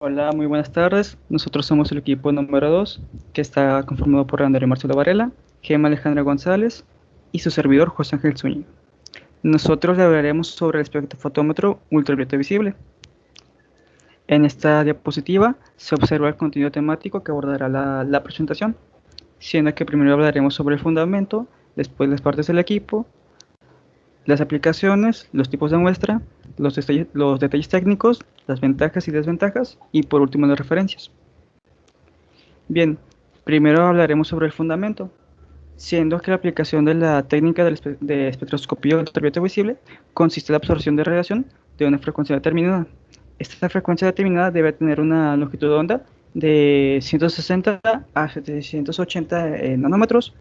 Hola, muy buenas tardes. Nosotros somos el equipo número 2, que está conformado por André Marcelo Varela, Gemma Alejandra González y su servidor José Ángel Zúñiga. Nosotros le hablaremos sobre el espectrofotómetro ultravioleta visible. En esta diapositiva se observa el contenido temático que abordará la presentación, siendo que primero hablaremos sobre el fundamento, después las partes del equipo, las aplicaciones, los tipos de muestra, los detalles técnicos, las ventajas y desventajas y por último las referencias. Bien, primero hablaremos sobre el fundamento, siendo que la aplicación de la técnica de espectroscopía ultravioleta visible consiste en la absorción de radiación de una frecuencia determinada. Esta frecuencia determinada debe tener una longitud de onda de 160 a 780 nanómetros.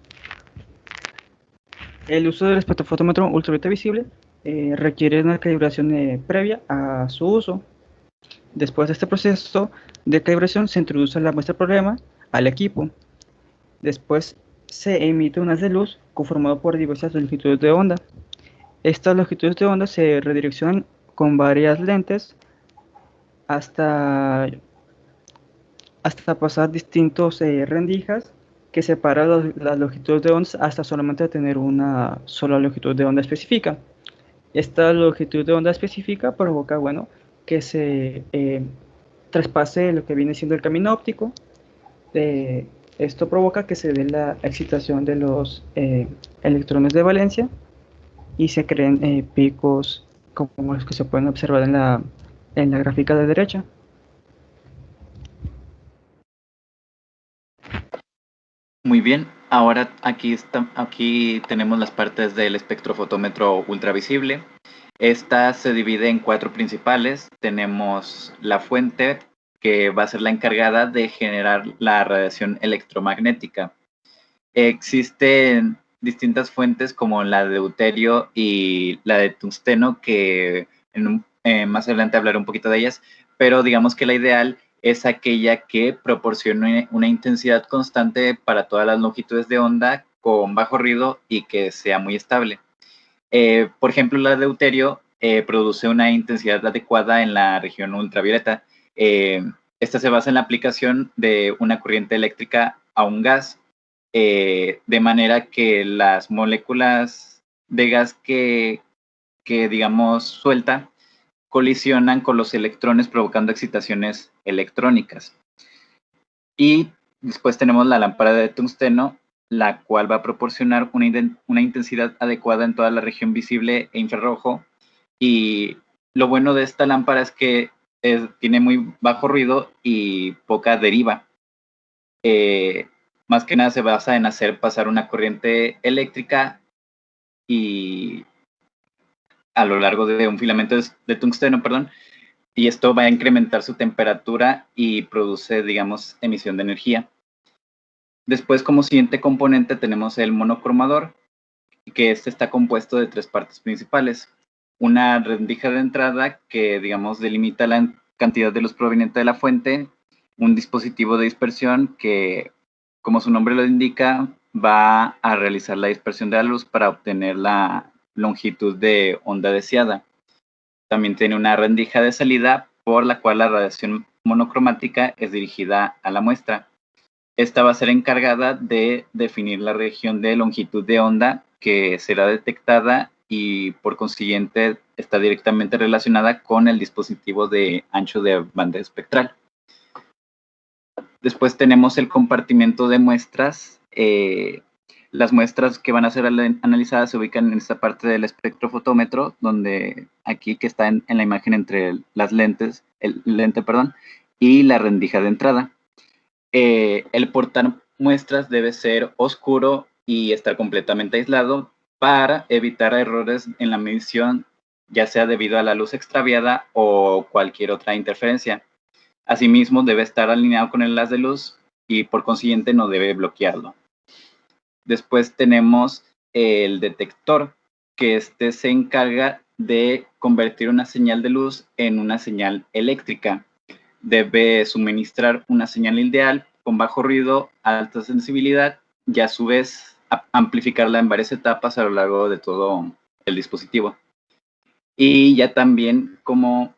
El uso del espectrofotómetro ultravioleta visible requiere una calibración previa a su uso. Después de este proceso de calibración se introduce la muestra problema al equipo. Después se emite un haz de luz conformado por diversas longitudes de onda. Estas longitudes de onda se redireccionan con varias lentes hasta, hasta pasar distintos rendijas que separan las longitudes de onda hasta solamente tener una sola longitud de onda específica. Esta longitud de onda específica provoca, bueno, que se traspase lo que viene siendo el camino óptico. Esto provoca que se dé la excitación de los electrones de valencia y se creen picos como los que se pueden observar en la gráfica de derecha. Muy bien, ahora aquí tenemos las partes del espectrofotómetro ultravisible. Esta se divide en cuatro principales. Tenemos la fuente, que va a ser la encargada de generar la radiación electromagnética. Existen distintas fuentes como la de deuterio y la de tungsteno, que más adelante hablaré un poquito de ellas, pero digamos que la ideal es aquella que proporcione una intensidad constante para todas las longitudes de onda con bajo ruido y que sea muy estable. Por ejemplo, la de deuterio produce una intensidad adecuada en la región ultravioleta. Esta se basa en la aplicación de una corriente eléctrica a un gas, de manera que las moléculas de gas que digamos, suelta colisionan con los electrones provocando excitaciones electrónicas. Y después tenemos la lámpara de tungsteno, la cual va a proporcionar una intensidad adecuada en toda la región visible e infrarrojo. Y lo bueno de esta lámpara es que tiene muy bajo ruido y poca deriva. Más que nada se basa en hacer pasar una corriente eléctrica y a lo largo de un filamento de tungsteno, perdón, y esto va a incrementar su temperatura y produce, digamos, emisión de energía. Después, como siguiente componente, tenemos el monocromador, que este está compuesto de tres partes principales. Una rendija de entrada que, digamos, delimita la cantidad de luz proveniente de la fuente, un dispositivo de dispersión que, como su nombre lo indica, va a realizar la dispersión de la luz para obtener la longitud de onda deseada. También tiene una rendija de salida por la cual la radiación monocromática es dirigida a la muestra. Esta va a ser encargada de definir la región de longitud de onda que será detectada y por consiguiente está directamente relacionada con el dispositivo de ancho de banda espectral. Después tenemos el compartimento de muestras. Las muestras que van a ser analizadas se ubican en esta parte del espectrofotómetro, donde aquí que está en la imagen entre las lentes, el lente, perdón, y la rendija de entrada. El portar muestras debe ser oscuro y estar completamente aislado para evitar errores en la medición, ya sea debido a la luz extraviada o cualquier otra interferencia. Asimismo, debe estar alineado con el haz de luz y por consiguiente no debe bloquearlo. Después tenemos el detector, que este se encarga de convertir una señal de luz en una señal eléctrica. Debe suministrar una señal ideal con bajo ruido, alta sensibilidad y a su vez amplificarla en varias etapas a lo largo de todo el dispositivo. Y ya también como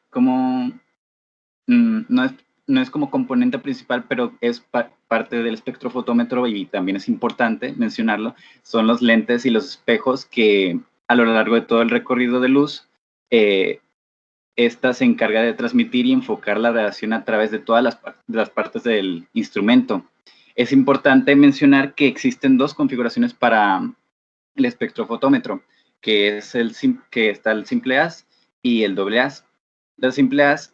no es no es como componente principal, pero es parte del espectrofotómetro y también es importante mencionarlo, son los lentes y los espejos que a lo largo de todo el recorrido de luz, esta se encarga de transmitir y enfocar la radiación a través de todas las partes del instrumento. Es importante mencionar que existen dos configuraciones para el espectrofotómetro, que está el simple haz y el doble haz. El simple haz,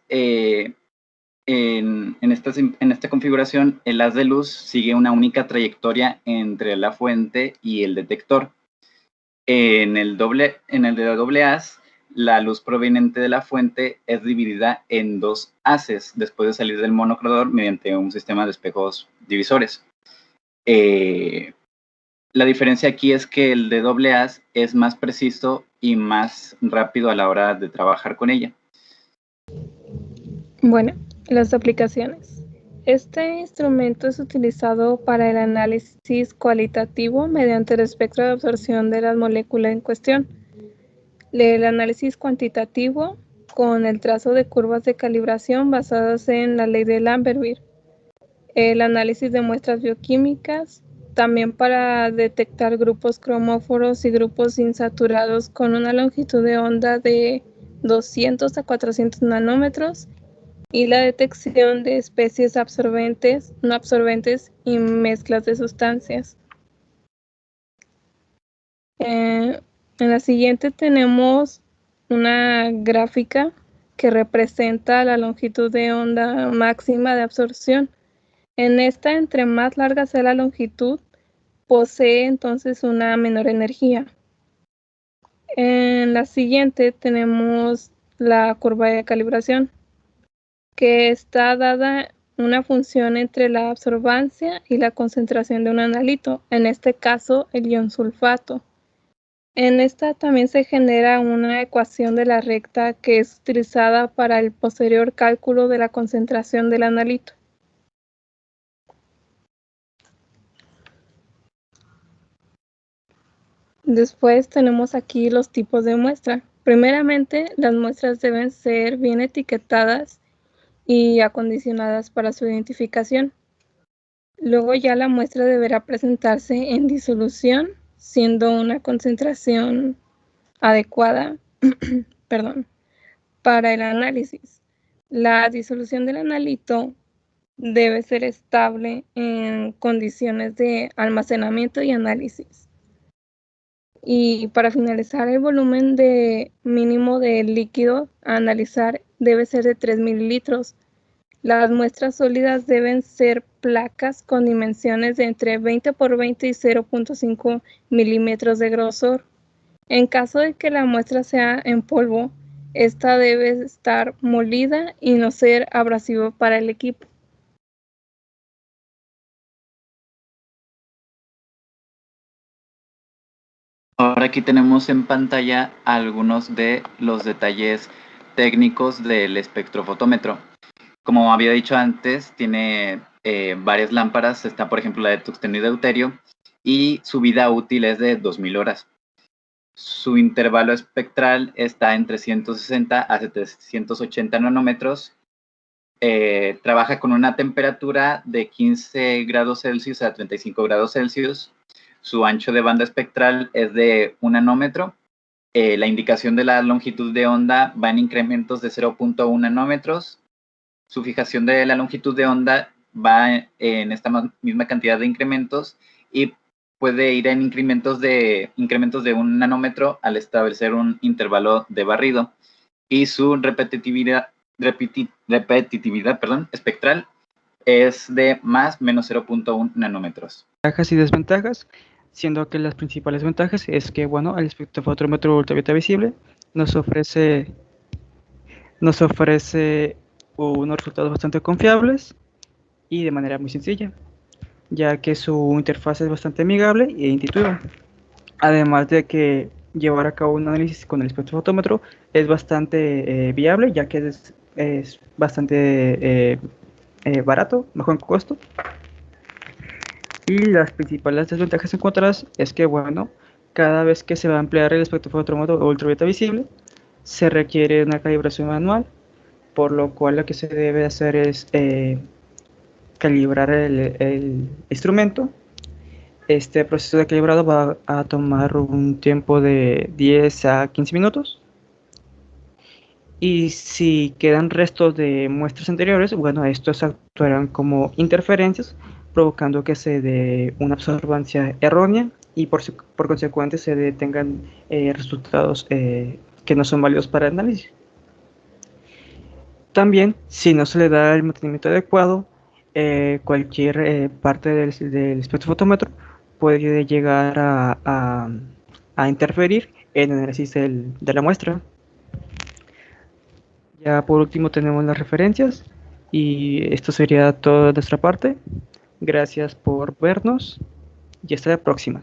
en esta configuración, el haz de luz sigue una única trayectoria entre la fuente y el detector. En el de doble haz, la luz proveniente de la fuente es dividida en dos haces después de salir del monocromador mediante un sistema de espejos divisores. La diferencia aquí es que el de doble haz es más preciso y más rápido a la hora de trabajar con ella. Bueno, las aplicaciones. Este instrumento es utilizado para el análisis cualitativo mediante el espectro de absorción de las moléculas en cuestión. El análisis cuantitativo con el trazo de curvas de calibración basadas en la ley de Lambert-Beer. El análisis de muestras bioquímicas, también para detectar grupos cromóforos y grupos insaturados con una longitud de onda de 200 a 400 nanómetros, y la detección de especies absorbentes, no absorbentes y mezclas de sustancias. En la siguiente tenemos una gráfica que representa la longitud de onda máxima de absorción. En esta, entre más larga sea la longitud, posee entonces una menor energía. En la siguiente tenemos la curva de calibración, que está dada una función entre la absorbancia y la concentración de un analito, en este caso el ion sulfato. En esta también se genera una ecuación de la recta que es utilizada para el posterior cálculo de la concentración del analito. Después tenemos aquí los tipos de muestra. Primeramente, las muestras deben ser bien etiquetadas y acondicionadas para su identificación. Luego ya la muestra deberá presentarse en disolución, siendo una concentración adecuada para el análisis. La disolución del analito debe ser estable en condiciones de almacenamiento y análisis. Y para finalizar, el volumen mínimo de líquido a analizar debe ser de 3 mililitros. Las muestras sólidas deben ser placas con dimensiones de entre 20 por 20 y 0.5 milímetros de grosor. En caso de que la muestra sea en polvo, esta debe estar molida y no ser abrasivo para el equipo. Ahora aquí tenemos en pantalla algunos de los detalles técnicos del espectrofotómetro. Como había dicho antes, tiene varias lámparas. Está, por ejemplo, la de tungsteno y deuterio, y su vida útil es de 2000 horas. Su intervalo espectral está entre 160 a 780 nanómetros. Trabaja con una temperatura de 15 grados Celsius a 35 grados Celsius. Su ancho de banda espectral es de 1 nanómetro. La indicación de la longitud de onda va en incrementos de 0.1 nanómetros. Su fijación de la longitud de onda va en esta misma cantidad de incrementos y puede ir en incrementos de 1 nanómetro al establecer un intervalo de barrido. Y su repetitividad espectral es de más menos 0.1 nanómetros. Ventajas y desventajas, siendo que las principales ventajas es que, bueno, el espectrofotómetro ultravioleta visible nos ofrece unos resultados bastante confiables y de manera muy sencilla, ya que su interfaz es bastante amigable e intuitiva. Además de que llevar a cabo un análisis con el espectrofotómetro es bastante viable, ya que es bastante barato, bajo en costo. Y las principales desventajas encontradas es que, bueno, cada vez que se va a emplear el espectrofotómetro ultravioleta visible, se requiere una calibración manual por lo cual lo que se debe hacer es calibrar el instrumento. Este proceso de calibrado va a tomar un tiempo de 10 a 15 minutos. Y si quedan restos de muestras anteriores, bueno, estos actuarán como interferencias, provocando que se dé una absorbancia errónea y por consecuente se detengan resultados que no son válidos para el análisis. También, si no se le da el mantenimiento adecuado, cualquier parte del espectrofotómetro puede llegar a interferir en el análisis de la muestra. Ya por último tenemos las referencias y esto sería todo de nuestra parte. Gracias por vernos y hasta la próxima.